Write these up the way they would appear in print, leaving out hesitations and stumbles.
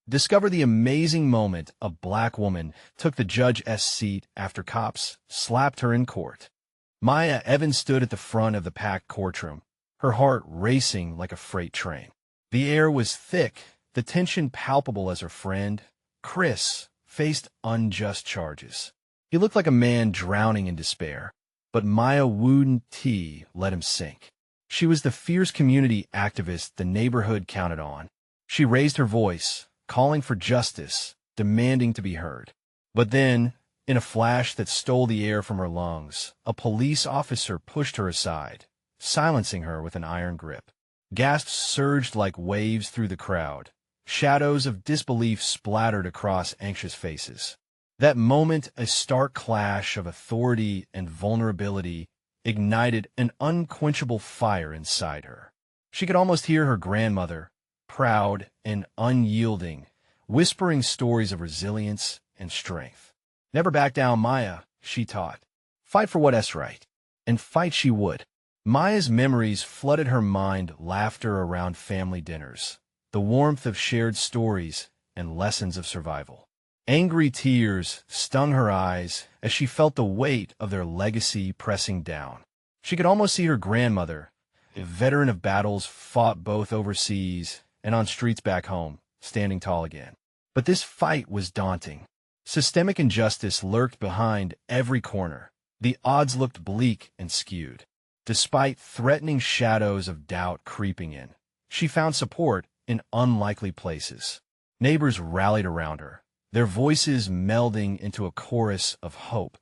Discover the amazing moment a black woman took the judge's seat after cops slapped her in court. Maya Evans stood at the front of the packed courtroom, her heart racing like a freight train. The air was thick, the tension palpable as her friend, Chris, faced unjust charges. He looked like a man drowning in despair, but Maya wouldn't let him sink. She was the fierce community activist the neighborhood counted on. She raised her voice, calling for justice, demanding to be heard. But then, in a flash that stole the air from her lungs, a police officer pushed her aside, silencing her with an iron grip. Gasps surged like waves through the crowd. Shadows of disbelief splattered across anxious faces. That moment, a stark clash of authority and vulnerability, ignited an unquenchable fire inside her. She could almost hear her grandmother, proud and unyielding, whispering stories of resilience and strength. Never back down, Maya, she taught. Fight for what's right. And fight she would. Maya's memories flooded her mind, laughter around family dinners, the warmth of shared stories, and lessons of survival. Angry tears stung her eyes as she felt the weight of their legacy pressing down. She could almost see her grandmother, a veteran of battles fought both overseas and on streets back home, standing tall again. But this fight was daunting. Systemic injustice lurked behind every corner. The odds looked bleak and skewed. Despite threatening shadows of doubt creeping in, she found support in unlikely places. Neighbors rallied around her, their voices melding into a chorus of hope,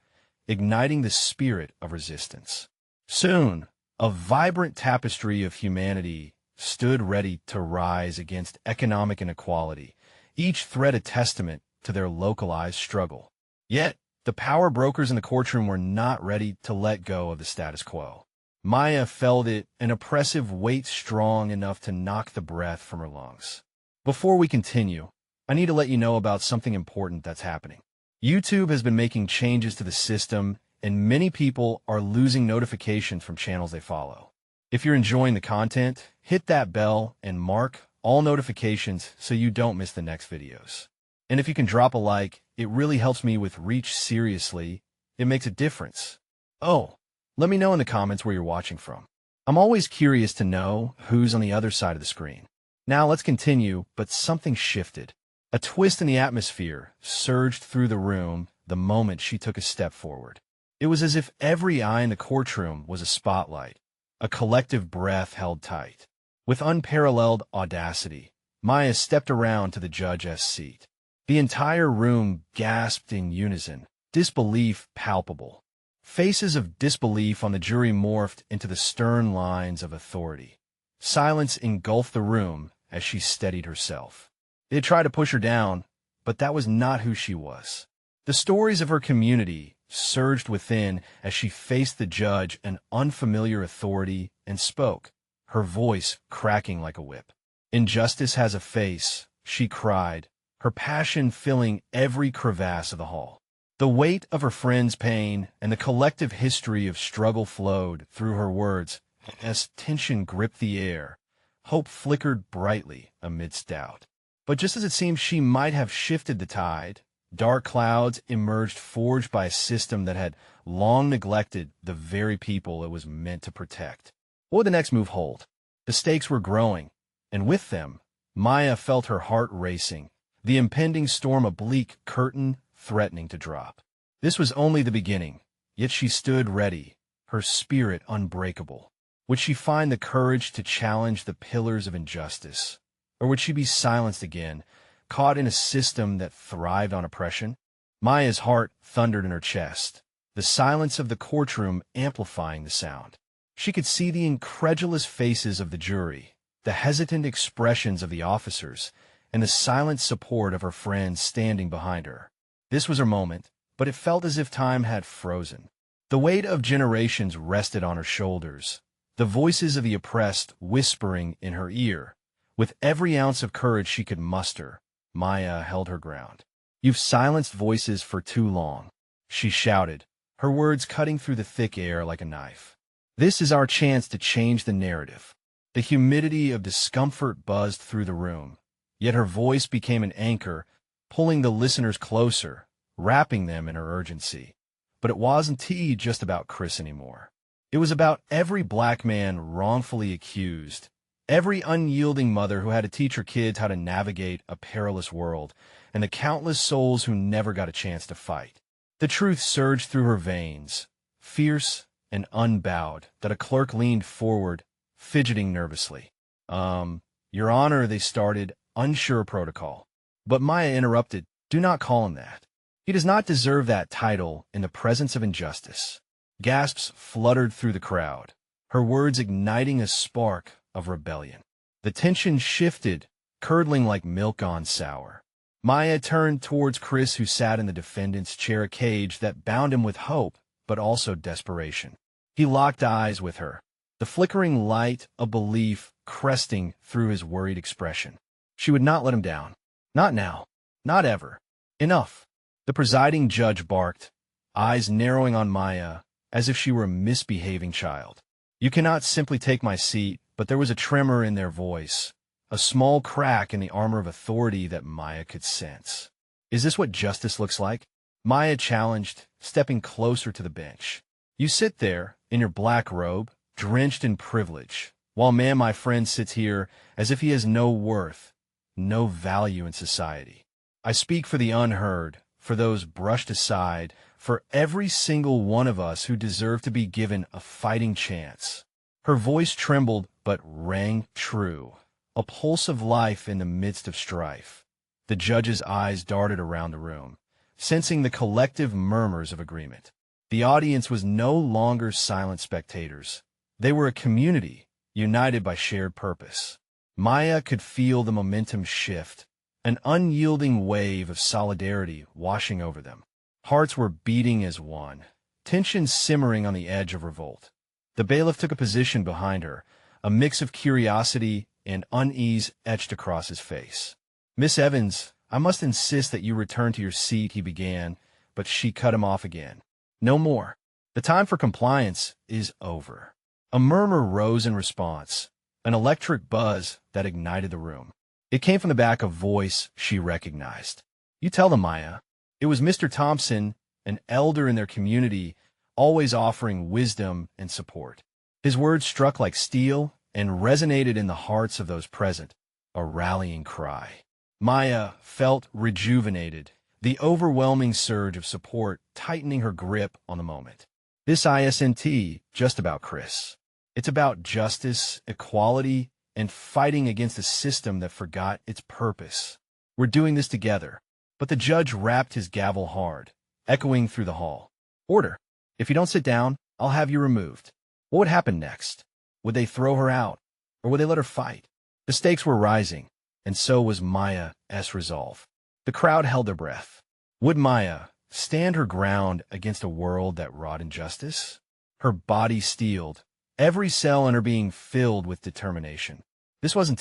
igniting the spirit of resistance. Soon, a vibrant tapestry of humanity stood ready to rise against economic inequality, each thread a testament to their localized struggle. Yet, the power brokers in the courtroom were not ready to let go of the status quo. Maya felt it, an oppressive weight strong enough to knock the breath from her lungs. Before we continue, I need to let you know about something important that's happening. YouTube has been making changes to the system, and many people are losing notifications from channels they follow. If you're enjoying the content, hit that bell and mark all notifications so you don't miss the next videos. And if you can drop a like, it really helps me with reach. Seriously, it makes a difference. Oh, let me know in the comments where you're watching from. I'm always curious to know who's on the other side of the screen. Now let's continue, but something shifted. A twist in the atmosphere surged through the room the moment she took a step forward. It was as if every eye in the courtroom was a spotlight, a collective breath held tight. With unparalleled audacity, Maya stepped around to the judge's seat. The entire room gasped in unison, disbelief palpable. Faces of disbelief on the jury morphed into the stern lines of authority. Silence engulfed the room as she steadied herself. They had tried to push her down, but that was not who she was. The stories of her community surged within as she faced the judge, an unfamiliar authority, and spoke, her voice cracking like a whip. "Injustice has a face," she cried, her passion filling every crevasse of the hall. The weight of her friend's pain and the collective history of struggle flowed through her words. As tension gripped the air, hope flickered brightly amidst doubt. But just as it seemed she might have shifted the tide, dark clouds emerged, forged by a system that had long neglected the very people it was meant to protect. What would the next move hold? The stakes were growing, and with them, Maya felt her heart racing, the impending storm a bleak curtain threatening to drop. This was only the beginning, yet she stood ready, her spirit unbreakable. Would she find the courage to challenge the pillars of injustice? Or would she be silenced again, caught in a system that thrived on oppression? Maya's heart thundered in her chest, the silence of the courtroom amplifying the sound. She could see the incredulous faces of the jury, the hesitant expressions of the officers, and the silent support of her friends standing behind her. This was her moment, but it felt as if time had frozen. The weight of generations rested on her shoulders, the voices of the oppressed whispering in her ear. With every ounce of courage she could muster, Maya held her ground. "You've silenced voices for too long," she shouted, her words cutting through the thick air like a knife. "This is our chance to change the narrative." The humidity of discomfort buzzed through the room, Yet her voice became an anchor, pulling the listeners closer, wrapping them in her urgency. But it wasn't just about Chris anymore. It was about every black man wrongfully accused, every unyielding mother who had to teach her kids how to navigate a perilous world, and the countless souls who never got a chance to fight. The truth surged through her veins, fierce and unbowed, that a clerk leaned forward, fidgeting nervously. Your Honor, they started, unsure of protocol. But Maya interrupted. Do not call him that. He does not deserve that title in the presence of injustice. Gasps fluttered through the crowd, her words igniting a spark of rebellion. The tension shifted, curdling like milk gone sour. Maya turned towards Chris, who sat in the defendant's chair, a cage that bound him with hope, but also desperation. He locked eyes with her, the flickering light of belief cresting through his worried expression. She would not let him down. Not now. Not ever. Enough. The presiding judge barked, eyes narrowing on Maya, as if she were a misbehaving child. You cannot simply take my seat, but there was a tremor in their voice, a small crack in the armor of authority that Maya could sense. Is this what justice looks like? Maya challenged, stepping closer to the bench. You sit there, in your black robe, drenched in privilege, while man, my friend, sits here as if he has no worth, no value in society. I speak for the unheard, for those brushed aside, for every single one of us who deserve to be given a fighting chance. Her voice trembled but rang true, a pulse of life in the midst of strife. The judge's eyes darted around the room, sensing the collective murmurs of agreement. The audience was no longer silent spectators. They were a community, united by shared purpose. Maya could feel the momentum shift, an unyielding wave of solidarity washing over them. Hearts were beating as one, tension simmering on the edge of revolt. The bailiff took a position behind her, a mix of curiosity and unease etched across his face. Miss Evans, I must insist that you return to your seat, he began, but she cut him off again. No more. The time for compliance is over. A murmur rose in response, an electric buzz that ignited the room. It came from the back, a voice she recognized. You tell them, Maya. It was Mr. Thompson, an elder in their community, always offering wisdom and support. His words struck like steel and resonated in the hearts of those present, a rallying cry. Maya felt rejuvenated, the overwhelming surge of support tightening her grip on the moment. This isn't just about Chris. It's about justice, equality, and fighting against a system that forgot its purpose. We're doing this together. But the judge rapped his gavel hard, echoing through the hall. Order. If you don't sit down, I'll have you removed. What would happen next? Would they throw her out? Or would they let her fight? The stakes were rising, and so was Maya's resolve. The crowd held their breath. Would Maya stand her ground against a world that wrought injustice? Her body steeled, every cell in her being filled with determination. This wasn't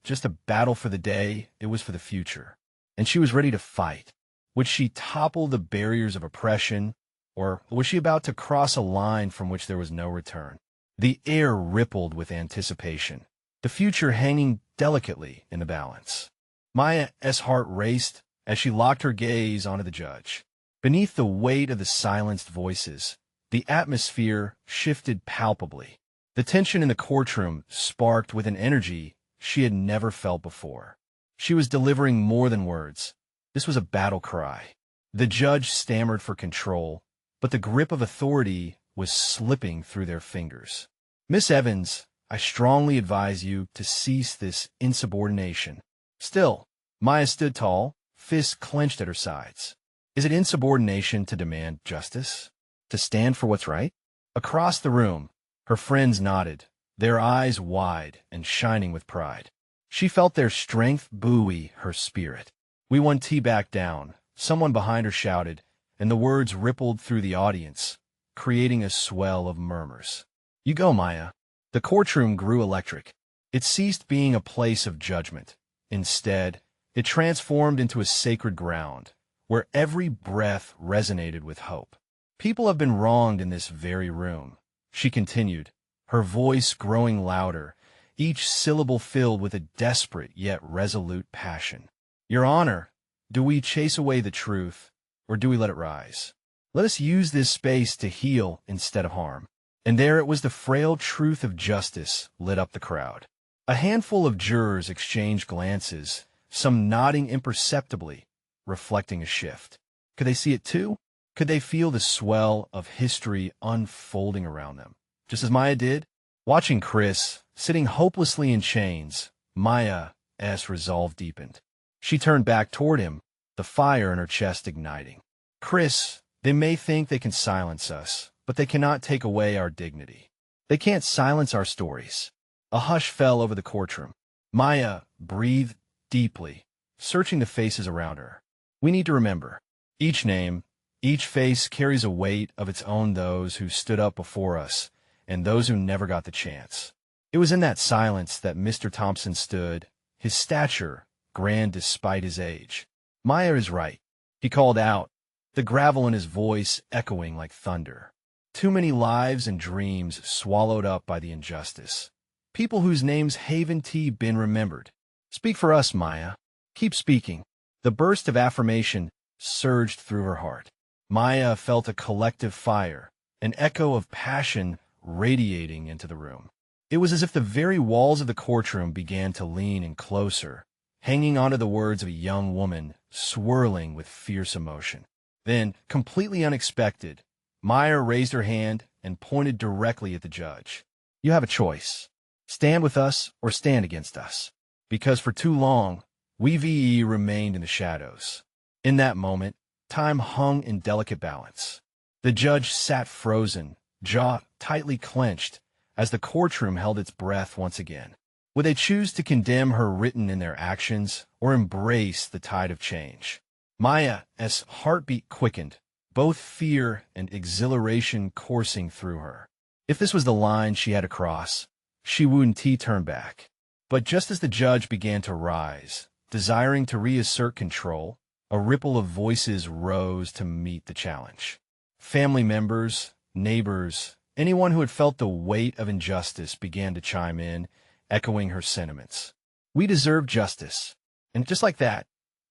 just a battle for the day, it was for the future. And she was ready to fight. Would she topple the barriers of oppression, or was she about to cross a line from which there was no return? The air rippled with anticipation, the future hanging delicately in the balance. Maya's heart raced as she locked her gaze onto the judge. Beneath the weight of the silenced voices, the atmosphere shifted palpably. The tension in the courtroom sparked with an energy she had never felt before. She was delivering more than words. This was a battle cry. The judge stammered for control, but the grip of authority was slipping through their fingers. Miss Evans, I strongly advise you to cease this insubordination. Still, Maya stood tall, fists clenched at her sides. Is it insubordination to demand justice? To stand for what's right? Across the room, her friends nodded, their eyes wide and shining with pride. She felt their strength buoy her spirit. We won back down, someone behind her shouted, and the words rippled through the audience, creating a swell of murmurs. You go, Maya. The courtroom grew electric. It ceased being a place of judgment. Instead, it transformed into a sacred ground, where every breath resonated with hope. People have been wronged in this very room, she continued, her voice growing louder, each syllable filled with a desperate yet resolute passion. Your Honor, do we chase away the truth, or do we let it rise? Let us use this space to heal instead of harm. And there it was, the frail truth of justice lit up the crowd. A handful of jurors exchanged glances, some nodding imperceptibly, reflecting a shift. Could they see it too? Could they feel the swell of history unfolding around them, just as Maya did? Watching Chris, sitting hopelessly in chains, Maya's resolve deepened. She turned back toward him, the fire in her chest igniting. Chris, they may think they can silence us, but they cannot take away our dignity. They can't silence our stories. A hush fell over the courtroom. Maya breathed deeply, searching the faces around her. We need to remember, each name, each face carries a weight of its own, those who stood up before us and those who never got the chance. It was in that silence that Mr. Thompson stood, his stature grand despite his age. Maya is right, he called out, the gravel in his voice echoing like thunder. Too many lives and dreams swallowed up by the injustice. People whose names haven't been remembered. Speak for us, Maya. Keep speaking. The burst of affirmation surged through her heart. Maya felt a collective fire, an echo of passion radiating into the room. It was as if the very walls of the courtroom began to lean in closer, hanging onto the words of a young woman swirling with fierce emotion. Then, completely unexpected, Maya raised her hand and pointed directly at the judge. You have a choice. Stand with us or stand against us. Because for too long, we remained in the shadows. In that moment, time hung in delicate balance. The judge sat frozen, jaw tightly clenched, as the courtroom held its breath once again. Would they choose to condemn her written in their actions or embrace the tide of change? Maya's heartbeat quickened, both fear and exhilaration coursing through her. If this was the line she had to cross, she wouldn't turn back. But just as the judge began to rise, desiring to reassert control, a ripple of voices rose to meet the challenge. Family members, neighbors, anyone who had felt the weight of injustice began to chime in, echoing her sentiments. We deserve justice. And just like that,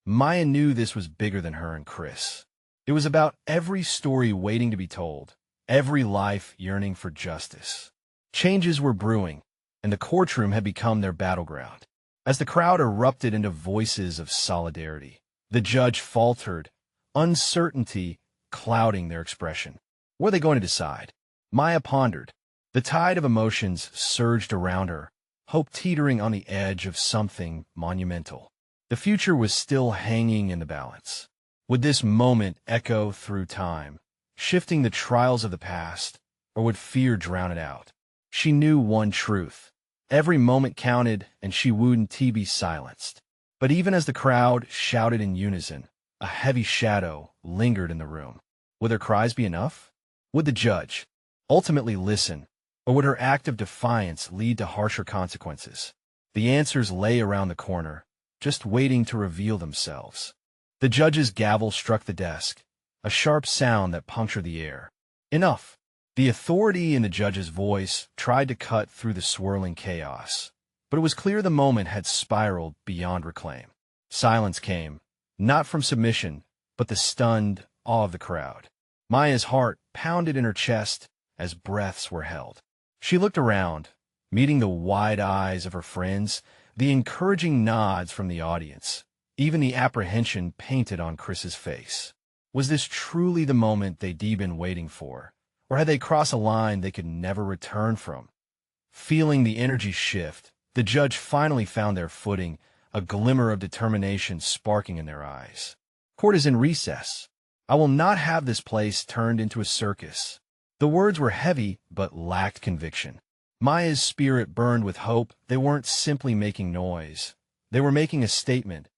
Maya knew this was bigger than her and Chris. It was about every story waiting to be told, every life yearning for justice. Changes were brewing, and the courtroom had become their battleground. As the crowd erupted into voices of solidarity, the judge faltered, uncertainty clouding their expression. What were they going to decide? Maya pondered. The tide of emotions surged around her, hope teetering on the edge of something monumental. The future was still hanging in the balance. Would this moment echo through time, shifting the trials of the past, or would fear drown it out? She knew one truth. Every moment counted, and she wouldn't be silenced. But even as the crowd shouted in unison, a heavy shadow lingered in the room. Would her cries be enough? Would the judge ultimately listen, or would her act of defiance lead to harsher consequences? The answers lay around the corner, just waiting to reveal themselves. The judge's gavel struck the desk, a sharp sound that punctured the air. Enough! The authority in the judge's voice tried to cut through the swirling chaos, but it was clear the moment had spiraled beyond reclaim. Silence came, not from submission, but the stunned awe of the crowd. Maya's heart pounded in her chest as breaths were held. She looked around, meeting the wide eyes of her friends, the encouraging nods from the audience, even the apprehension painted on Chris's face. Was this truly the moment they'd been waiting for, or had they crossed a line they could never return from? Feeling the energy shift, the judge finally found their footing, a glimmer of determination sparking in their eyes. Court is in recess. I will not have this place turned into a circus. The words were heavy, but lacked conviction. Maya's spirit burned with hope. They weren't simply making noise. They were making a statement.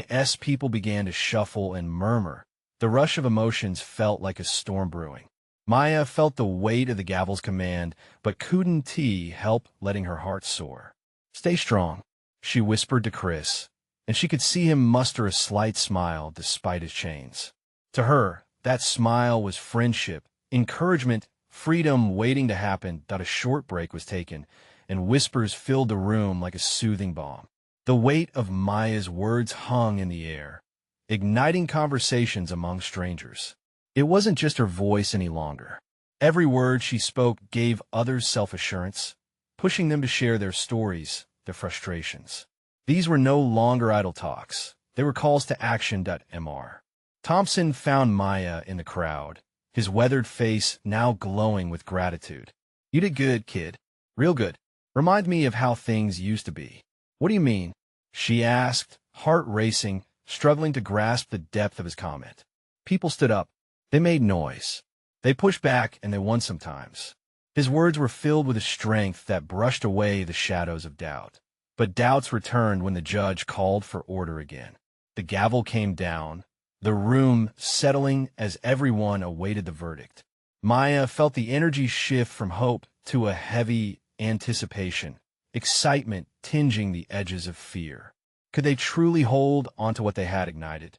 As people began to shuffle and murmur, the rush of emotions felt like a storm brewing. Maya felt the weight of the gavel's command, but couldn't help letting her heart soar. Stay strong, she whispered to Chris, and she could see him muster a slight smile despite his chains. To her, that smile was friendship, encouragement, freedom waiting to happen. A short break was taken, and whispers filled the room like a soothing balm. The weight of Maya's words hung in the air, igniting conversations among strangers. It wasn't just her voice any longer. Every word she spoke gave others self-assurance, pushing them to share their stories, their frustrations. These were no longer idle talks. They were calls to action. Mr. Thompson found Maya in the crowd, his weathered face now glowing with gratitude. "You did good, kid. Real good. Remind me of how things used to be." "What do you mean?" she asked, heart racing, struggling to grasp the depth of his comment. People stood up. They made noise. They pushed back, and they won sometimes. His words were filled with a strength that brushed away the shadows of doubt. But doubts returned when the judge called for order again. The gavel came down, the room settling as everyone awaited the verdict. Maya felt the energy shift from hope to a heavy anticipation, excitement tinging the edges of fear. Could they truly hold onto what they had ignited?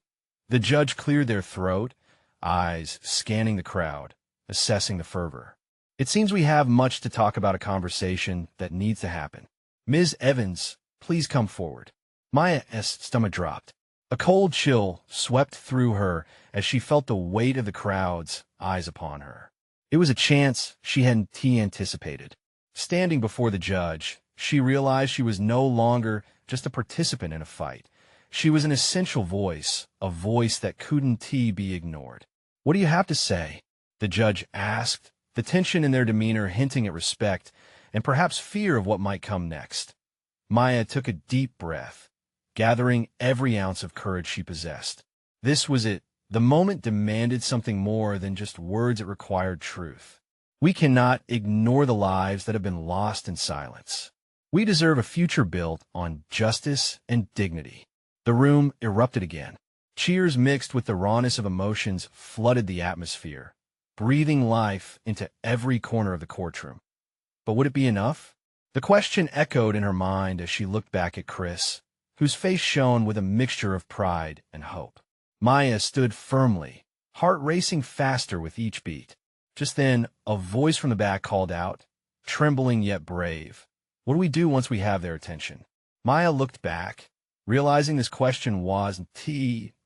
The judge cleared their throat, eyes scanning the crowd, assessing the fervor. "It seems we have much to talk about, a conversation that needs to happen. Ms. Evans, please come forward." Maya's stomach dropped. A cold chill swept through her as she felt the weight of the crowd's eyes upon her. It was a chance she hadn't anticipated. Standing before the judge, she realized she was no longer just a participant in a fight. She was an essential voice, a voice that couldn't be ignored. "What do you have to say?" the judge asked, the tension in their demeanor hinting at respect and perhaps fear of what might come next. Maya took a deep breath, gathering every ounce of courage she possessed. This was it. The moment demanded something more than just words. It required truth. "We cannot ignore the lives that have been lost in silence. We deserve a future built on justice and dignity." The room erupted again. Cheers mixed with the rawness of emotions flooded the atmosphere, breathing life into every corner of the courtroom. But would it be enough? The question echoed in her mind as she looked back at Chris, whose face shone with a mixture of pride and hope. Maya stood firmly, heart racing faster with each beat. Just then, a voice from the back called out, trembling yet brave, "What do we do once we have their attention?" Maya looked back, realizing this question wasn't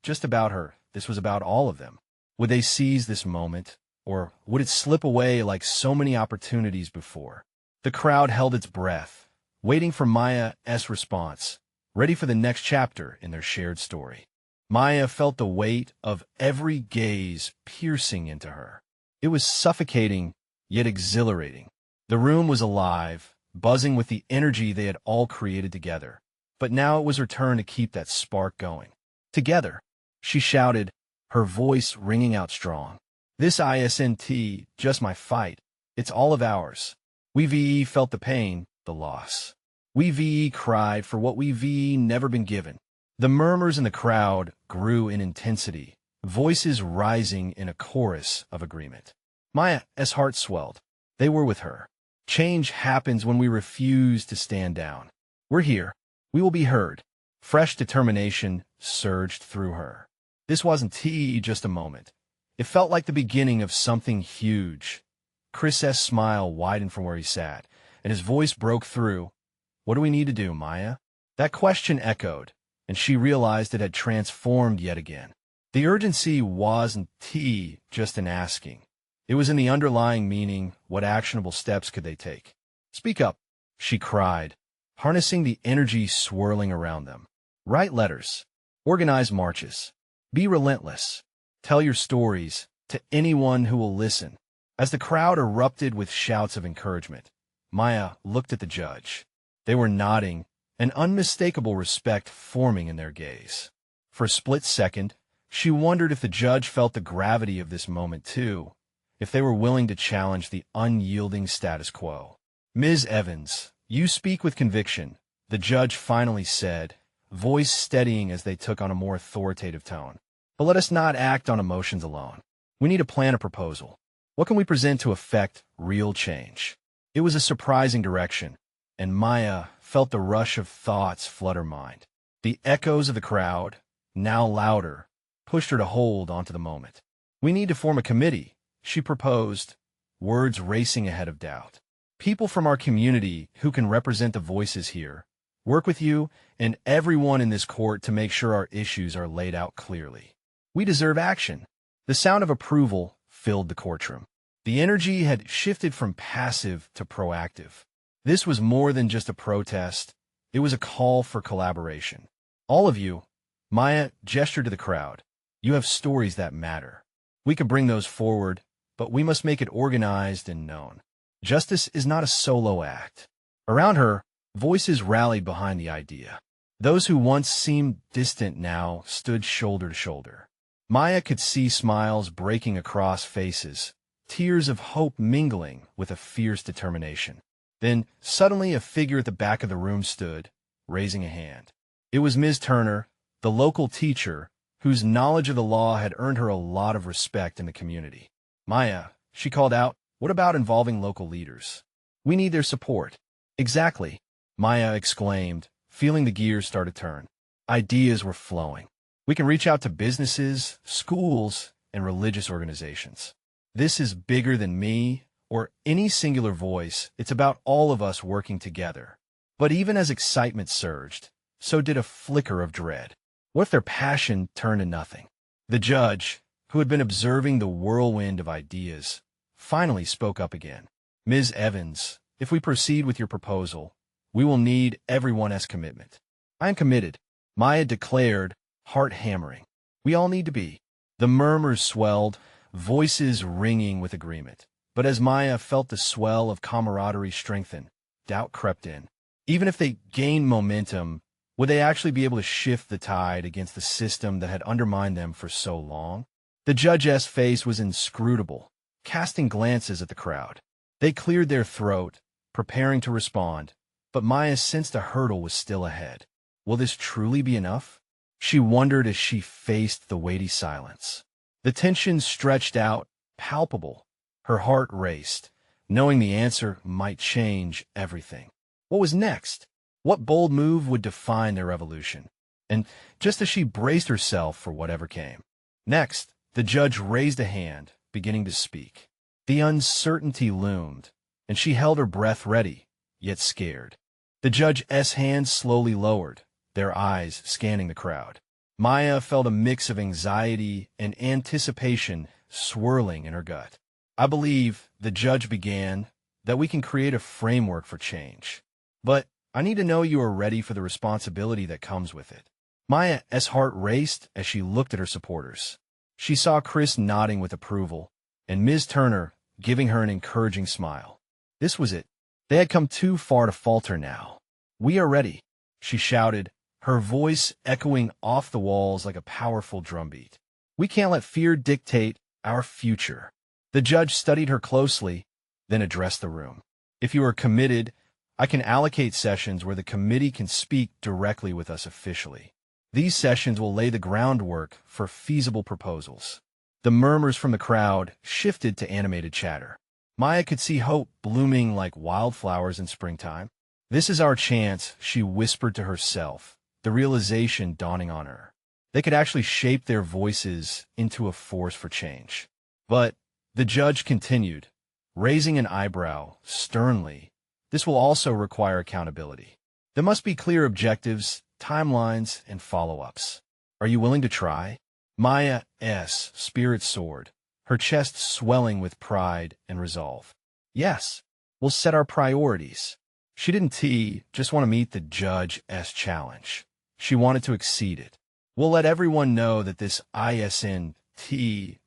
just about her. This was about all of them. Would they seize this moment, or would it slip away like so many opportunities before? The crowd held its breath, waiting for Maya's response, ready for the next chapter in their shared story. Maya felt the weight of every gaze piercing into her. It was suffocating, yet exhilarating. The room was alive, buzzing with the energy they had all created together. But now it was her turn to keep that spark going. "Together," she shouted, her voice ringing out strong. "This isn't just my fight. It's all of ours. We felt the pain, the loss. We cried for what we've never been given." The murmurs in the crowd grew in intensity, voices rising in a chorus of agreement. Maya's heart swelled. They were with her. Change happens when we refuse to stand down. "We're here. We will be heard." Fresh determination surged through her. This wasn't just a moment. It felt like the beginning of something huge. Chris's smile widened from where he sat, and his voice broke through. "What do we need to do, Maya?" That question echoed, and she realized it had transformed yet again. The urgency wasn't just in asking. It was in the underlying meaning. What actionable steps could they take? "Speak up," she cried, harnessing the energy swirling around them. "Write letters. Organize marches. Be relentless. Tell your stories to anyone who will listen." As the crowd erupted with shouts of encouragement, Maya looked at the judge. They were nodding, an unmistakable respect forming in their gaze. For a split second, she wondered if the judge felt the gravity of this moment too, if they were willing to challenge the unyielding status quo. "Ms. Evans, you speak with conviction," the judge finally said, voice steadying as they took on a more authoritative tone. "But let us not act on emotions alone. We need to plan a proposal. What can we present to effect real change?" It was a surprising direction, and Maya felt the rush of thoughts flood her mind. The echoes of the crowd, now louder, pushed her to hold onto the moment. "We need to form a committee," she proposed, words racing ahead of doubt. People from our community who can represent the voices here, work with you and everyone in this court to make sure our issues are laid out clearly. We deserve action. The sound of approval filled the courtroom. The energy had shifted from passive to proactive. This was more than just a protest. It was a call for collaboration. All of you, Maya gestured to the crowd, you have stories that matter. We could bring those forward, but we must make it organized and known. Justice is not a solo act. Around her, voices rallied behind the idea. Those who once seemed distant now stood shoulder to shoulder. Maya could see smiles breaking across faces, tears of hope mingling with a fierce determination. Then, suddenly, a figure at the back of the room stood, raising a hand. It was Ms. Turner, the local teacher, whose knowledge of the law had earned her a lot of respect in the community. Maya, she called out, what about involving local leaders? We need their support. Exactly, Maya exclaimed, feeling the gears start to turn. Ideas were flowing. We can reach out to businesses, schools, and religious organizations. This is bigger than me or any singular voice. It's about all of us working together. But even as excitement surged, so did a flicker of dread. What if their passion turned to nothing? The judge, who had been observing the whirlwind of ideas, finally spoke up again. Ms. Evans, if we proceed with your proposal, we will need everyone's commitment. I am committed, Maya declared, heart hammering. We all need to be. The murmurs swelled, voices ringing with agreement. But as Maya felt the swell of camaraderie strengthen, doubt crept in. Even if they gained momentum, would they actually be able to shift the tide against the system that had undermined them for so long? The judge's face was inscrutable, casting glances at the crowd. They cleared their throat, preparing to respond, but Maya sensed a hurdle was still ahead. Will this truly be enough? She wondered as she faced the weighty silence. The tension stretched out, palpable. Her heart raced, knowing the answer might change everything. What was next? What bold move would define their revolution? And just as she braced herself for whatever came. Next, the judge raised a hand, beginning to speak. The uncertainty loomed, and she held her breath ready, yet scared. The judge's hand slowly lowered, their eyes scanning the crowd. Maya felt a mix of anxiety and anticipation swirling in her gut. I believe, the judge began, that we can create a framework for change. But I need to know you are ready for the responsibility that comes with it. Maya's heart raced as she looked at her supporters. She saw Chris nodding with approval, and Ms. Turner giving her an encouraging smile. This was it. They had come too far to falter now. We are ready, she shouted, her voice echoing off the walls like a powerful drumbeat. We can't let fear dictate our future. The judge studied her closely, then addressed the room. If you are committed, I can allocate sessions where the committee can speak directly with us officially. These sessions will lay the groundwork for feasible proposals. The murmurs from the crowd shifted to animated chatter. Maya could see hope blooming like wildflowers in springtime. This is our chance, she whispered to herself, the realization dawning on her. They could actually shape their voices into a force for change. But the judge continued, raising an eyebrow sternly. This will also require accountability. There must be clear objectives, timelines, and follow-ups. Are you willing to try? Maya's spirit soared, her chest swelling with pride and resolve. Yes, we'll set our priorities. She didn't just want to meet the judge's challenge. She wanted to exceed it. We'll let everyone know that this isn't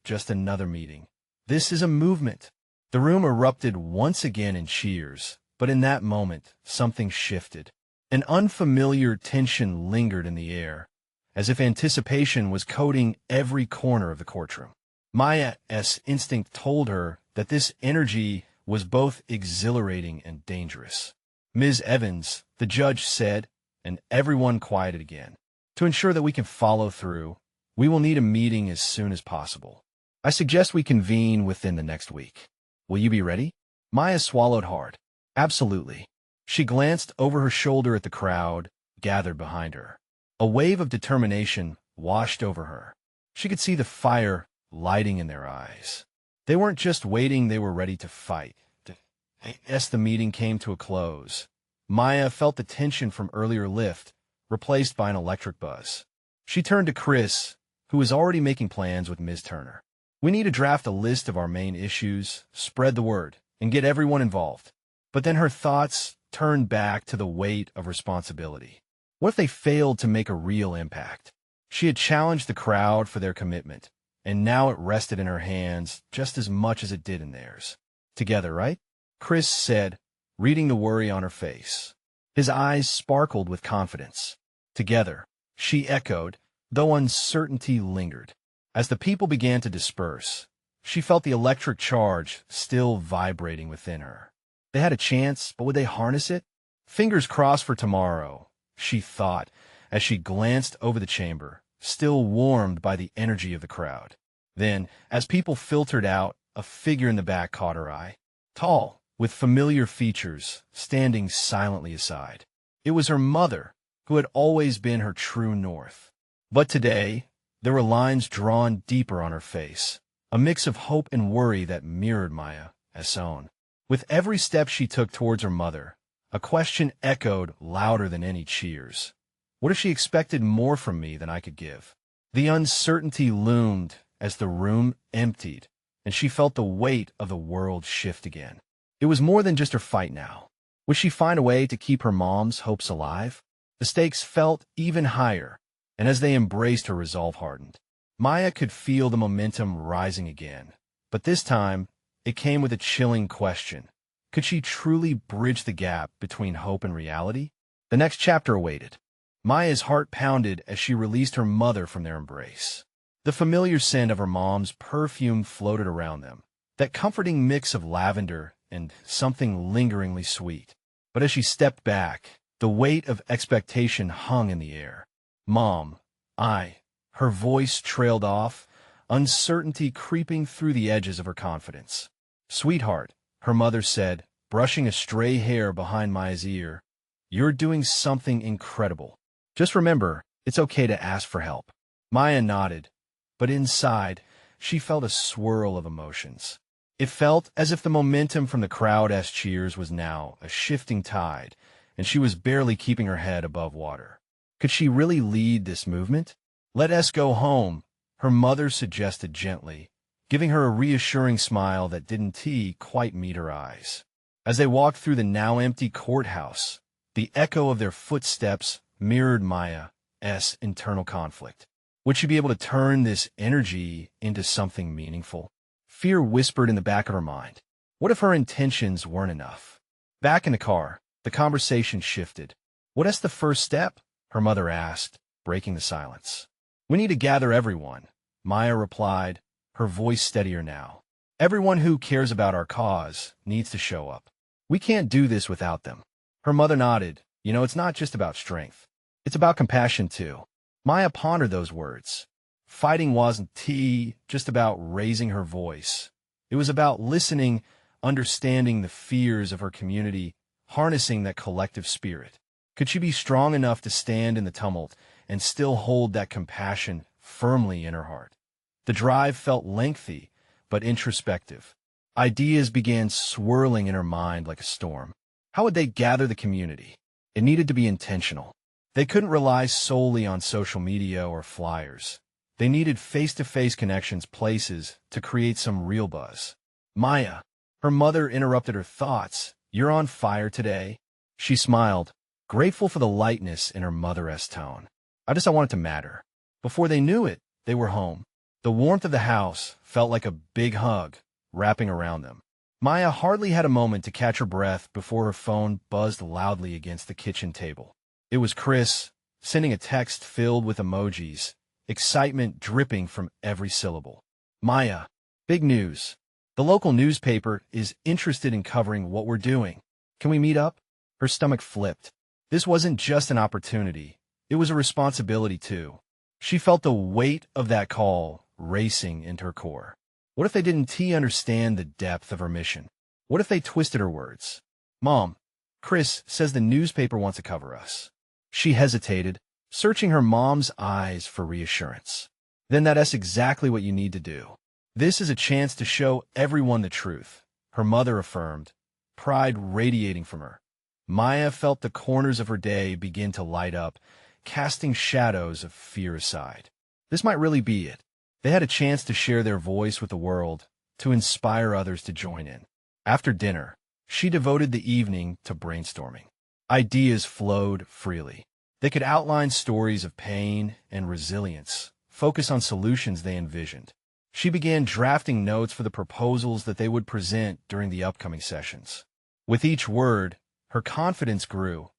just another meeting. This is a movement. The room erupted once again in cheers, but in that moment, something shifted. An unfamiliar tension lingered in the air, as if anticipation was coating every corner of the courtroom. Maya's instinct told her that this energy was both exhilarating and dangerous. Ms. Evans, the judge said, and everyone quieted again. To ensure that we can follow through, we will need a meeting as soon as possible. I suggest we convene within the next week. Will you be ready? Maya swallowed hard. Absolutely. She glanced over her shoulder at the crowd gathered behind her. A wave of determination washed over her. She could see the fire lighting in their eyes. They weren't just waiting, they were ready to fight. As the meeting came to a close, Maya felt the tension from earlier lift, replaced by an electric buzz. She turned to Chris, who was already making plans with Ms. Turner. We need to draft a list of our main issues, spread the word, and get everyone involved. But then her thoughts turned back to the weight of responsibility. What if they failed to make a real impact? She had challenged the crowd for their commitment, and now it rested in her hands just as much as it did in theirs. Together, right? Chris said, reading the worry on her face. His eyes sparkled with confidence. Together, she echoed, though uncertainty lingered. As the people began to disperse, she felt the electric charge still vibrating within her. They had a chance, but would they harness it? Fingers crossed for tomorrow, she thought, as she glanced over the chamber, still warmed by the energy of the crowd. Then, as people filtered out, a figure in the back caught her eye. Tall, with familiar features, standing silently aside. It was her mother, who had always been her true north. But today, there were lines drawn deeper on her face, a mix of hope and worry that mirrored Maya's own. With every step she took towards her mother, a question echoed louder than any cheers. What if she expected more from me than I could give? The uncertainty loomed as the room emptied, and she felt the weight of the world shift again. It was more than just her fight now. Would she find a way to keep her mom's hopes alive? The stakes felt even higher, and as they embraced, her resolve hardened. Maya could feel the momentum rising again, but this time, it came with a chilling question. Could she truly bridge the gap between hope and reality? The next chapter awaited. Maya's heart pounded as she released her mother from their embrace. The familiar scent of her mom's perfume floated around them, that comforting mix of lavender and something lingeringly sweet. But as she stepped back, the weight of expectation hung in the air. Mom, her voice trailed off, uncertainty creeping through the edges of her confidence. Sweetheart, her mother said, brushing a stray hair behind Maya's ear, you're doing something incredible. Just remember, it's okay to ask for help. Maya nodded, but inside, she felt a swirl of emotions. It felt as if the momentum from the crowd's cheers was now a shifting tide, and she was barely keeping her head above water. Could she really lead this movement? Let us go home, her mother suggested gently, giving her a reassuring smile that didn't quite meet her eyes. As they walked through the now empty courthouse, the echo of their footsteps mirrored Maya's internal conflict. Would she be able to turn this energy into something meaningful? Fear whispered in the back of her mind. What if her intentions weren't enough? Back in the car, the conversation shifted. What's the first step? Her mother asked, breaking the silence. We need to gather everyone, Maya replied, her voice steadier now. Everyone who cares about our cause needs to show up. We can't do this without them. Her mother nodded. It's not just about strength. It's about compassion, too. Maya pondered those words. Fighting wasn't just about raising her voice. It was about listening, understanding the fears of her community, harnessing that collective spirit. Could she be strong enough to stand in the tumult and still hold that compassion firmly in her heart? The drive felt lengthy, but introspective. Ideas began swirling in her mind like a storm. How would they gather the community? It needed to be intentional. They couldn't rely solely on social media or flyers. They needed face-to-face connections, places to create some real buzz. Maya, her mother interrupted her thoughts. You're on fire today. She smiled, grateful for the lightness in her mother's tone. I want it to matter. Before they knew it, they were home. The warmth of the house felt like a big hug wrapping around them. Maya hardly had a moment to catch her breath before her phone buzzed loudly against the kitchen table. It was Chris, sending a text filled with emojis, excitement dripping from every syllable. Maya, big news. The local newspaper is interested in covering what we're doing. Can we meet up? Her stomach flipped. This wasn't just an opportunity. It was a responsibility, too. She felt the weight of that call racing into her core. What if they didn't understand the depth of her mission? What if they twisted her words? Mom, Chris says the newspaper wants to cover us. She hesitated, searching her mom's eyes for reassurance. Then that's exactly what you need to do. This is a chance to show everyone the truth, her mother affirmed, pride radiating from her. Maya felt the corners of her day begin to light up, casting shadows of fear aside. This might really be it. They had a chance to share their voice with the world, to inspire others to join in. After dinner, she devoted the evening to brainstorming. Ideas flowed freely. They could outline stories of pain and resilience, focus on solutions they envisioned. She began drafting notes for the proposals that they would present during the upcoming sessions. With each word, her confidence grew.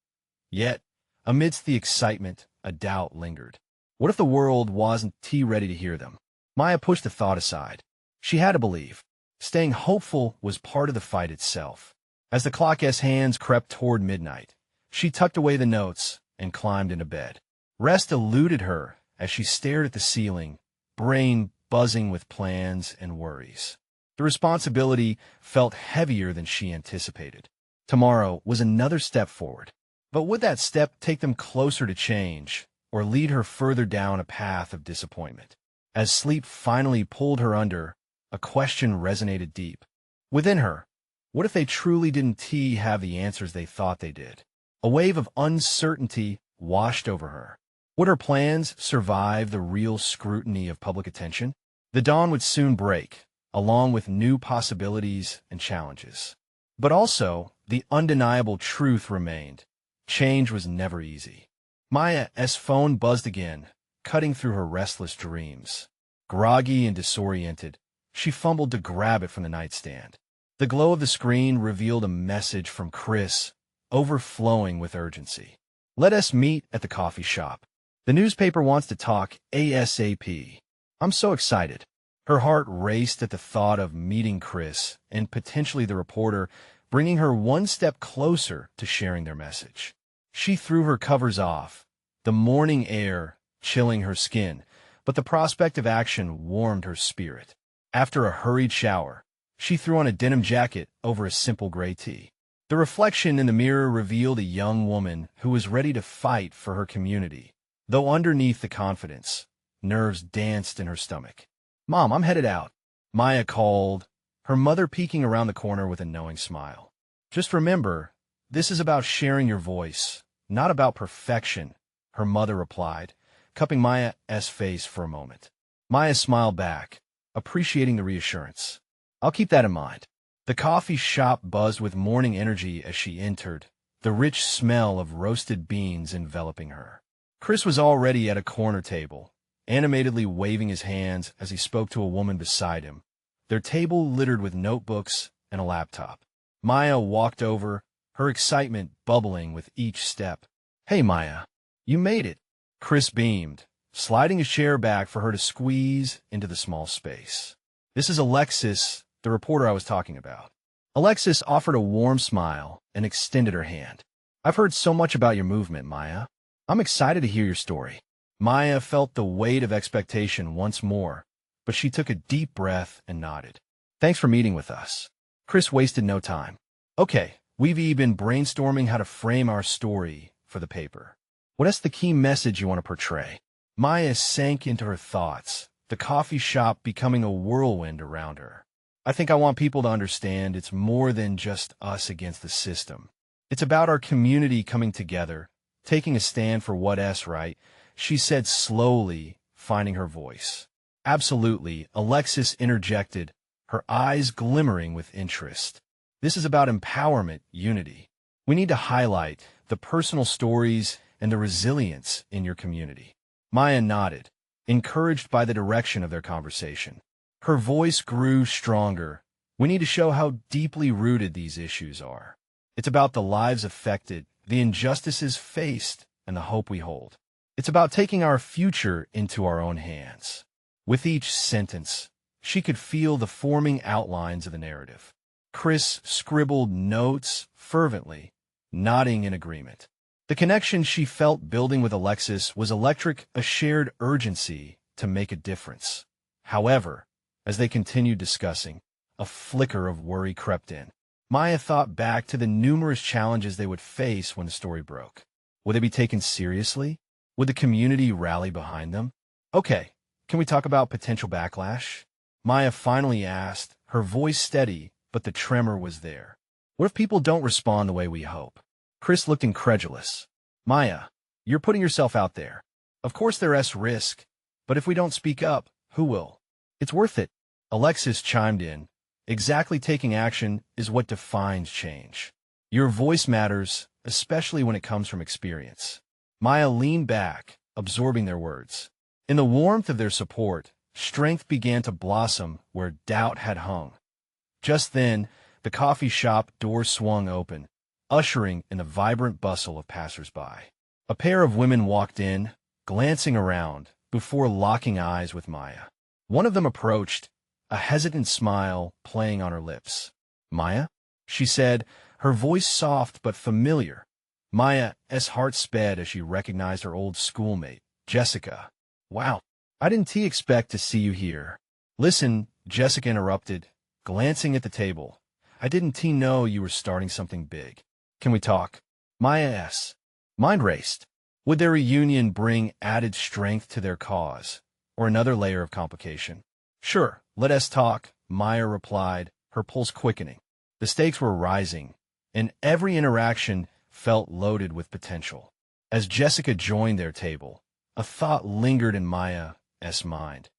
Yet, amidst the excitement, a doubt lingered. What if the world wasn't ready to hear them? Maya pushed the thought aside. She had to believe. Staying hopeful was part of the fight itself. As the clock's hands crept toward midnight, she tucked away the notes and climbed into bed. Rest eluded her as she stared at the ceiling, brain buzzing with plans and worries. The responsibility felt heavier than she anticipated. Tomorrow was another step forward. But would that step take them closer to change, or lead her further down a path of disappointment? As sleep finally pulled her under, a question resonated deep. Within her, what if they truly didn't have the answers they thought they did? A wave of uncertainty washed over her. Would her plans survive the real scrutiny of public attention? The dawn would soon break, along with new possibilities and challenges. But also, the undeniable truth remained. Change was never easy. Maya's phone buzzed again, cutting through her restless dreams. Groggy and disoriented, she fumbled to grab it from the nightstand. The glow of the screen revealed a message from Chris, overflowing with urgency. Let us meet at the coffee shop. The newspaper wants to talk ASAP. I'm so excited. Her heart raced at the thought of meeting Chris and potentially the reporter, bringing her one step closer to sharing their message. She threw her covers off, the morning air chilling her skin, but the prospect of action warmed her spirit. After a hurried shower, she threw on a denim jacket over a simple gray tee. The reflection in the mirror revealed a young woman who was ready to fight for her community, though underneath the confidence, nerves danced in her stomach. "Mom, I'm headed out," Maya called, her mother peeking around the corner with a knowing smile. "Just remember, this is about sharing your voice, not about perfection," her mother replied, cupping Maya's face for a moment. Maya smiled back, appreciating the reassurance. "I'll keep that in mind." The coffee shop buzzed with morning energy as she entered, the rich smell of roasted beans enveloping her. Chris was already at a corner table, animatedly waving his hands as he spoke to a woman beside him, their table littered with notebooks and a laptop. Maya walked over, her excitement bubbling with each step. "Hey, Maya, you made it," Chris beamed, sliding a chair back for her to squeeze into the small space. "This is Alexis, the reporter I was talking about." Alexis offered a warm smile and extended her hand. "I've heard so much about your movement, Maya. I'm excited to hear your story." Maya felt the weight of expectation once more, but she took a deep breath and nodded. "Thanks for meeting with us." Chris wasted no time. "Okay, we've been brainstorming how to frame our story for the paper. What's the key message you want to portray?" Maya sank into her thoughts, the coffee shop becoming a whirlwind around her. "I think I want people to understand it's more than just us against the system. It's about our community coming together, taking a stand for what's right," she said slowly, finding her voice. "Absolutely," Alexis interjected, her eyes glimmering with interest. "This is about empowerment, unity. We need to highlight the personal stories and the resilience in your community." Maya nodded, encouraged by the direction of their conversation. Her voice grew stronger. "We need to show how deeply rooted these issues are. It's about the lives affected, the injustices faced, and the hope we hold. It's about taking our future into our own hands." With each sentence, she could feel the forming outlines of the narrative. Chris scribbled notes fervently, nodding in agreement. The connection she felt building with Alexis was electric, a shared urgency to make a difference. However, as they continued discussing, a flicker of worry crept in. Maya thought back to the numerous challenges they would face when the story broke. Would they be taken seriously? Would the community rally behind them? "Okay, can we talk about potential backlash?" Maya finally asked, her voice steady, but the tremor was there. What if people don't respond the way we hope? Chris looked incredulous. Maya, you're putting yourself out there. Of course there's risk, but if we don't speak up, who will? It's worth it. Alexis chimed in. Exactly, taking action is what defines change. Your voice matters, especially when it comes from experience. Maya leaned back, absorbing their words. In the warmth of their support, strength began to blossom where doubt had hung. Just then, the coffee shop door swung open, ushering in the vibrant bustle of passers-by. A pair of women walked in, glancing around, before locking eyes with Maya. One of them approached, a hesitant smile playing on her lips. Maya? She said, her voice soft but familiar. Maya's heart sped as she recognized her old schoolmate, Jessica. Wow, I didn't expect to see you here. Listen, Jessica interrupted, glancing at the table. I didn't know you were starting something big. Can we talk? Maya's mind raced. Would their reunion bring added strength to their cause, or another layer of complication? Sure, let us talk, Maya replied, her pulse quickening. The stakes were rising, and every interaction felt loaded with potential. As Jessica joined their table, a thought lingered in Maya's mind.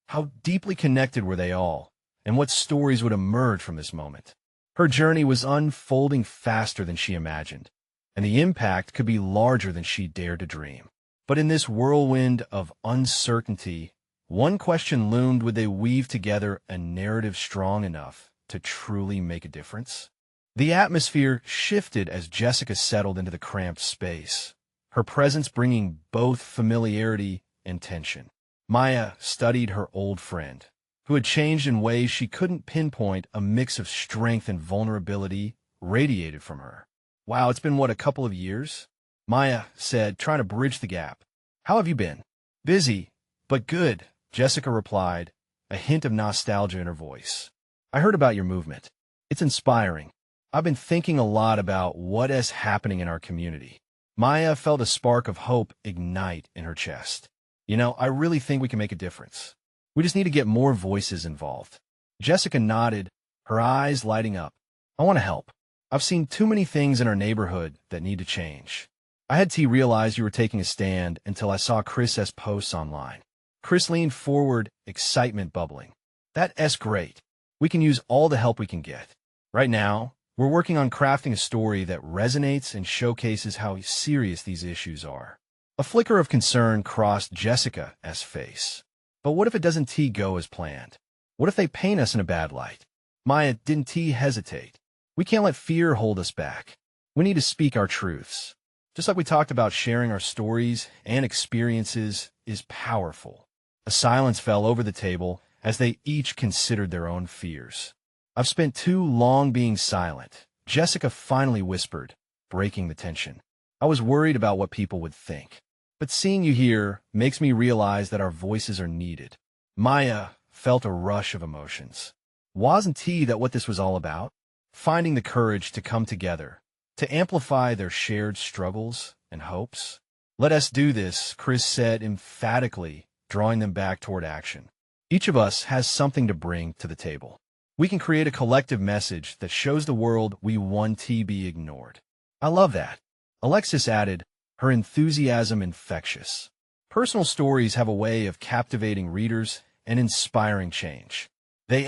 How deeply connected were they all, and what stories would emerge from this moment? Her journey was unfolding faster than she imagined, and the impact could be larger than she dared to dream. But in this whirlwind of uncertainty, one question loomed: would they weave together a narrative strong enough to truly make a difference? The atmosphere shifted as Jessica settled into the cramped space, her presence bringing both familiarity and tension. Maya studied her old friend, who had changed in ways she couldn't pinpoint. A mix of strength and vulnerability radiated from her. Wow, it's been, a couple of years? Maya said, trying to bridge the gap. How have you been? Busy, but good, Jessica replied, a hint of nostalgia in her voice. I heard about your movement. It's inspiring. I've been thinking a lot about what is happening in our community. Maya felt a spark of hope ignite in her chest. I really think we can make a difference. We just need to get more voices involved. Jessica nodded, her eyes lighting up. I want to help. I've seen too many things in our neighborhood that need to change. I had to realize you were taking a stand until I saw Chris's posts online. Chris leaned forward, excitement bubbling. That's great. We can use all the help we can get. Right now, we're working on crafting a story that resonates and showcases how serious these issues are. A flicker of concern crossed Jessica's face. But what if it doesn't go as planned? What if they paint us in a bad light? Maya didn't hesitate. We can't let fear hold us back. We need to speak our truths. Just like we talked about, sharing our stories and experiences is powerful. A silence fell over the table as they each considered their own fears. I've spent too long being silent, Jessica finally whispered, breaking the tension. I was worried about what people would think. But seeing you here makes me realize that our voices are needed. Maya felt a rush of emotions. Wasn't that what this was all about? Finding the courage to come together, to amplify their shared struggles and hopes? Let us do this, Chris said emphatically, drawing them back toward action. Each of us has something to bring to the table. We can create a collective message that shows the world we want to be ignored. I love that. Alexis added, her enthusiasm infectious. Personal stories have a way of captivating readers and inspiring change. They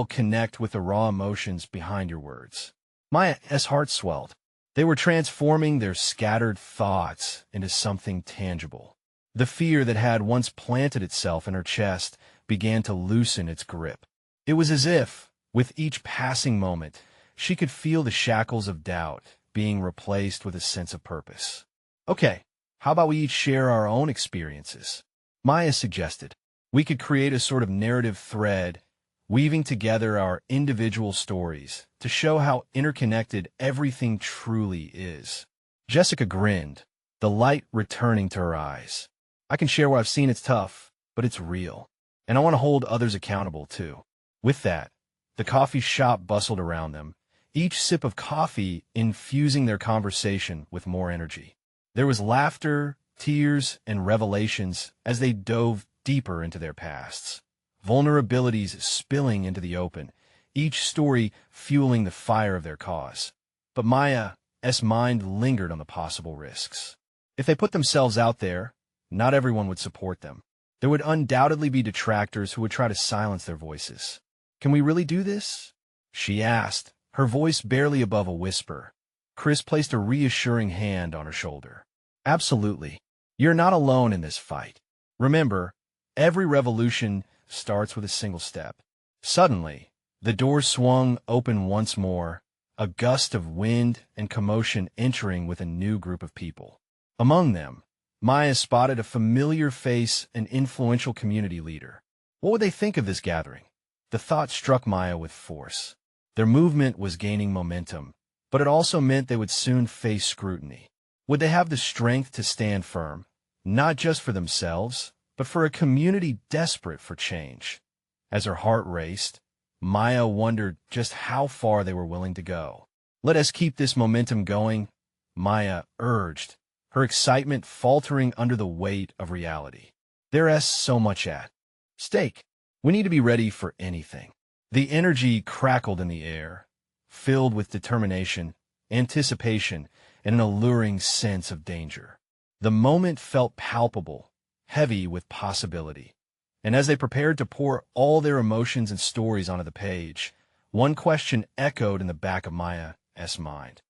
connect with the raw emotions behind your words. Maya's heart swelled. They were transforming their scattered thoughts into something tangible. The fear that had once planted itself in her chest began to loosen its grip. It was as if, with each passing moment, she could feel the shackles of doubt being replaced with a sense of purpose. Okay, how about we each share our own experiences? Maya suggested. We could create a sort of narrative thread, weaving together our individual stories to show how interconnected everything truly is. Jessica grinned, the light returning to her eyes. I can share what I've seen. It's tough, but it's real. And I want to hold others accountable, too. With that, the coffee shop bustled around them, each sip of coffee infusing their conversation with more energy. There was laughter, tears, and revelations as they dove deeper into their pasts. Vulnerabilities spilling into the open, each story fueling the fire of their cause. But Maya's mind lingered on the possible risks. If they put themselves out there, not everyone would support them. There would undoubtedly be detractors who would try to silence their voices. Can we really do this? She asked, her voice barely above a whisper. Chris placed a reassuring hand on her shoulder. Absolutely. You're not alone in this fight. Remember, every revolution starts with a single step. Suddenly, the door swung open once more, a gust of wind and commotion entering with a new group of people. Among them, Maya spotted a familiar face, an influential community leader. What would they think of this gathering? The thought struck Maya with force. Their movement was gaining momentum, but it also meant they would soon face scrutiny. Would they have the strength to stand firm, not just for themselves, but for a community desperate for change? As her heart raced, Maya wondered just how far they were willing to go. Let us keep this momentum going, Maya urged, her excitement faltering under the weight of reality. There's so much at stake. We need to be ready for anything. The energy crackled in the air, filled with determination, anticipation, and an alluring sense of danger. The moment felt palpable, heavy with possibility. And as they prepared to pour all their emotions and stories onto the page, one question echoed in the back of Maya's mind.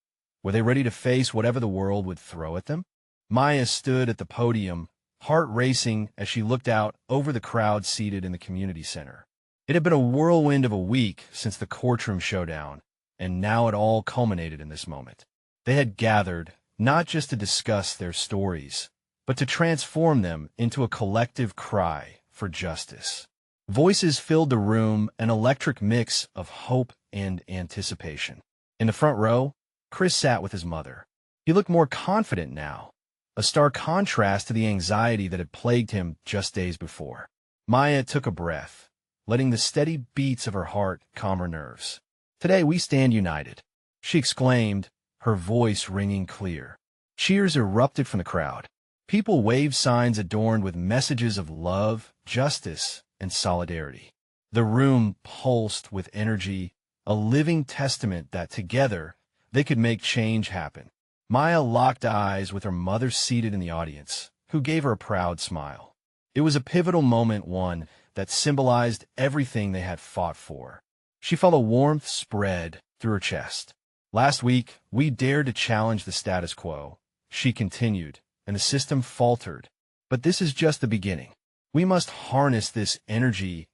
Were they ready to face whatever the world would throw at them? Maya stood at the podium, heart racing as she looked out over the crowd seated in the community center. It had been a whirlwind of a week since the courtroom showdown, and now it all culminated in this moment. They had gathered, not just to discuss their stories, but to transform them into a collective cry for justice. Voices filled the room, an electric mix of hope and anticipation. In the front row, Chris sat with his mother. He looked more confident now, a stark contrast to the anxiety that had plagued him just days before. Maya took a breath, letting the steady beats of her heart calm her nerves. Today we stand united, she exclaimed, her voice ringing clear. Cheers erupted from the crowd. People waved signs adorned with messages of love, justice, and solidarity. The room pulsed with energy, a living testament that together they could make change happen. Maya locked eyes with her mother seated in the audience, who gave her a proud smile. It was a pivotal moment, one that symbolized everything they had fought for. She felt a warmth spread through her chest. Last week, we dared to challenge the status quo, she continued, and the system faltered. But this is just the beginning. We must harness this energy,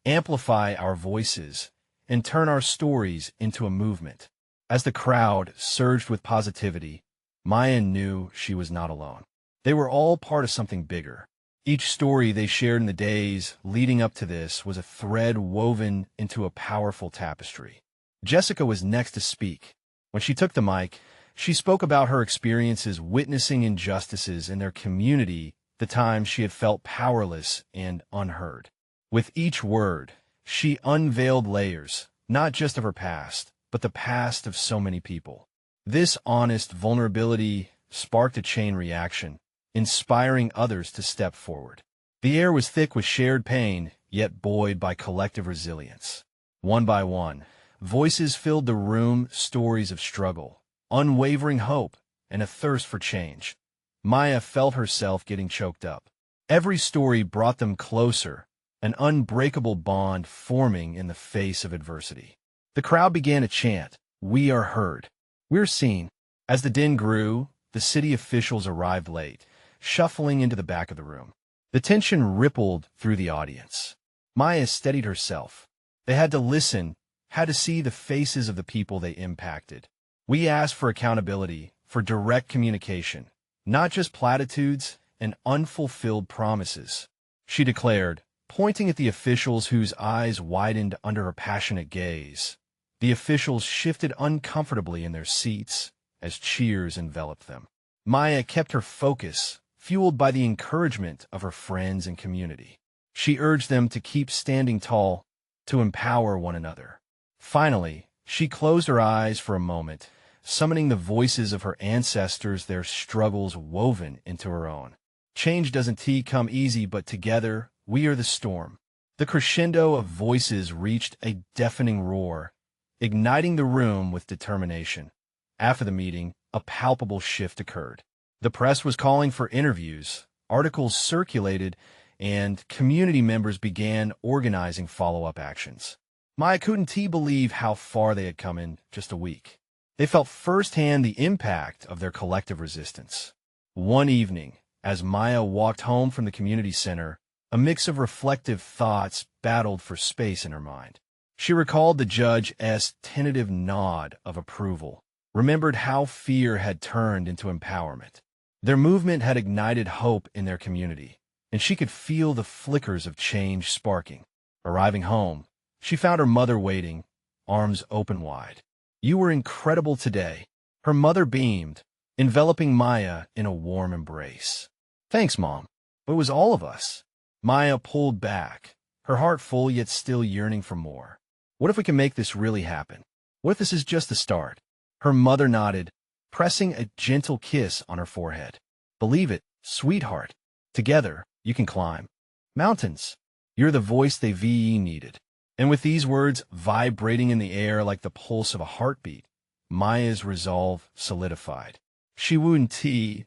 amplify our voices, and turn our stories into a movement. As the crowd surged with positivity, Maya knew she was not alone. They were all part of something bigger. Each story they shared in the days leading up to this was a thread woven into a powerful tapestry. Jessica was next to speak. When she took the mic, she spoke about her experiences witnessing injustices in their community, the times she had felt powerless and unheard. With each word, she unveiled layers, not just of her past, but the past of so many people. This honest vulnerability sparked a chain reaction, inspiring others to step forward. The air was thick with shared pain, yet buoyed by collective resilience. One by one, voices filled the room, stories of struggle, unwavering hope, and a thirst for change. Maya felt herself getting choked up. Every story brought them closer, an unbreakable bond forming in the face of adversity. The crowd began to chant, "We are heard. We're seen." As the din grew, the city officials arrived late, shuffling into the back of the room. The tension rippled through the audience. Maya steadied herself. They had to listen, had to see the faces of the people they impacted. We asked for accountability, for direct communication, not just platitudes and unfulfilled promises, she declared, pointing at the officials whose eyes widened under her passionate gaze. The officials shifted uncomfortably in their seats as cheers enveloped them. Maya kept her focus, fueled by the encouragement of her friends and community. She urged them to keep standing tall, to empower one another. Finally, she closed her eyes for a moment, summoning the voices of her ancestors, their struggles woven into her own. Change doesn't come easy, but together, we are the storm. The crescendo of voices reached a deafening roar, igniting the room with determination. After the meeting, a palpable shift occurred. The press was calling for interviews, articles circulated, and community members began organizing follow-up actions. Maya couldn't believe how far they had come in just a week. They felt firsthand the impact of their collective resistance. One evening, as Maya walked home from the community center, a mix of reflective thoughts battled for space in her mind. She recalled the judge's tentative nod of approval, remembered how fear had turned into empowerment. Their movement had ignited hope in their community, and she could feel the flickers of change sparking. Arriving home, she found her mother waiting, arms open wide. "You were incredible today." Her mother beamed, enveloping Maya in a warm embrace. "Thanks, Mom. It was all of us." Maya pulled back, her heart full yet still yearning for more. "What if we can make this really happen? What if this is just the start?" Her mother nodded, pressing a gentle kiss on her forehead. "Believe it, sweetheart. Together, you can climb mountains." You're the voice they needed. And with these words vibrating in the air like the pulse of a heartbeat, Maya's resolve solidified. She wouldn't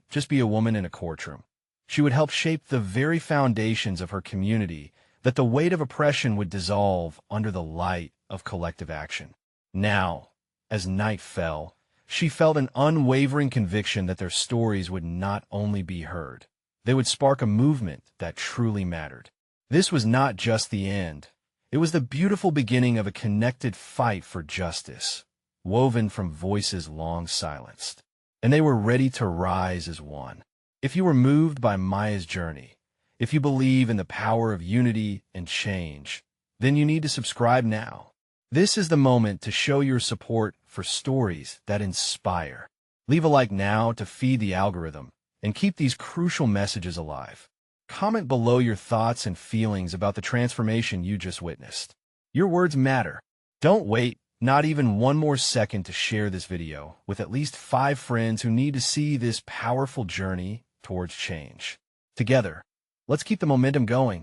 just be a woman in a courtroom. She would help shape the very foundations of her community, that the weight of oppression would dissolve under the light of collective action. Now, as night fell, she felt an unwavering conviction that their stories would not only be heard, they would spark a movement that truly mattered. This was not just the end. It was the beautiful beginning of a connected fight for justice, woven from voices long silenced. And they were ready to rise as one. If you were moved by Maya's journey, if you believe in the power of unity and change, then you need to subscribe now. This is the moment to show your support for stories that inspire. Leave a like now to feed the algorithm and keep these crucial messages alive. Comment below your thoughts and feelings about the transformation you just witnessed. Your words matter. Don't wait, not even one more second, to share this video with at least 5 friends who need to see this powerful journey towards change. Together, let's keep the momentum going.